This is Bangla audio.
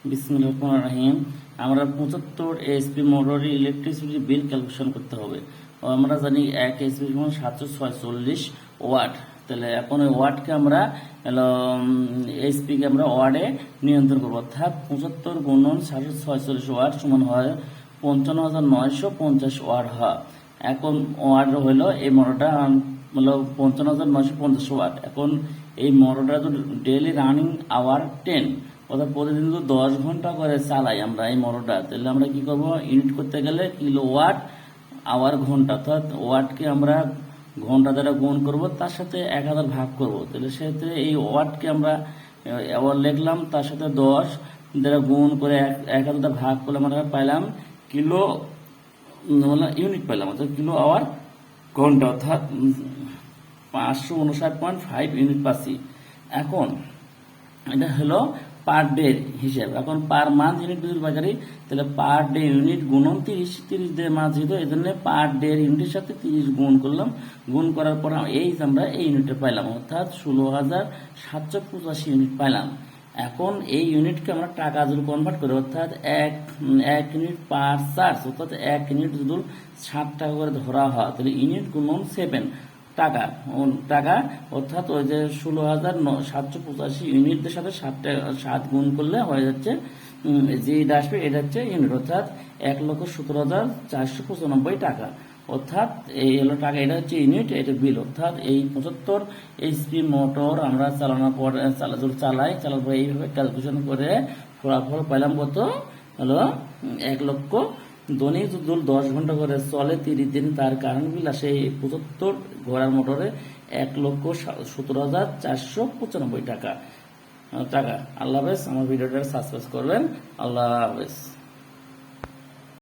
বিসমিল্লাহির রহমানির রহিম। আমরা 75 এসপি মোটরের ইলেকট্রিসিটি বিল ক্যালকুলেশন করতে হবে। আমরা জানি 1 এসপি সমান 746 ওয়াট। তাহলে এখন ওই ওয়াটকে আমরা এসপি কে আমরা ওয়ার্ডে নিয়ন্ত্রণ করবো, অর্থাৎ 75 গুণন 746 ওয়াট সমান হয় 55,950 ওয়াট হয়। এখন ওয়াট হলো এই মোটরটা হলো 55,950 ওয়াট। এখন এই মোটরটা তো ডেইলি রানিং আওয়ার 10, অর্থাৎ প্রতিদিন তো 10 ঘন্টা করে চালাই আমরা এই মোটরটা। তাহলে আমরা কি করব, ইউনিট করতে গেলে কিলো ওয়াট আওয়ার ঘন্টা, অর্থাৎ ওয়াটকে আমরা ঘন্টা দ্বারা গুণ করব, তার সাথে 1000 ভাগ করব। তাহলে সেক্ষেত্রে এই ওয়াটকে আমরা আওয়ার লিখলাম, তার সাথে 10 দ্বারা গুণ করে 1000 ভাগ করলে আমরা পাইলাম কিলো ইউনিট পাইলাম, অর্থাৎ কিলো আওয়ার ঘন্টা, অর্থাৎ 559.5 ইউনিট পাচ্ছি। এখন এটা হলো পার ডে হিসেব। এখন পার মান্থ ইউনিট যদি বাজারি, তাহলে পার ডে ইউনিট গুণন 30 দিয়ে মাস যেত, এই জন্য পার ডে ইউনিটের সাথে 30 গুণ করলাম। গুণ করার পর আমরা এই ইউনিটে পাইলাম, অর্থাৎ 16,785 ইউনিট পাইলাম। এখন এই ইউনিটকে আমরা টাকা যদি কনভার্ট করি, অর্থাৎ এক ইউনিট পার চার্জ, অর্থাৎ 1 ইউনিট যদি 60 টাকা করে ধরা হয়, তাহলে ইউনিট গুণন 7 টাকা, অর্থাৎ ওই যে 16,785 ইউনিটের সাথে 7 গুণ করলে হয়ে যাচ্ছে যে এটা আসবে, এটা হচ্ছে ইউনিট, অর্থাৎ 1,17,495 টাকা। অর্থাৎ এই হলো টাকা, এটা হচ্ছে ইউনিট, এটা বিল। অর্থাৎ এই 75 এইচপি মোটর আমরা চালানোর পরে চালার পরে এইভাবে ক্যালকুলেশন করে ফলাফল পাইলাম কত হলো 1 লক্ষ। দৈনিক যদি 10 ঘন্টা করে চলে 30 দিন, তার কারেন্ট বিল আসে 75 ঘোড়ার মোটরে 1,17,495 টাকা। আল্লাহ হাফেজ। আমার ভিডিওটা সাবস্ক্রাইব করবেন। আল্লাহ হাফেজ।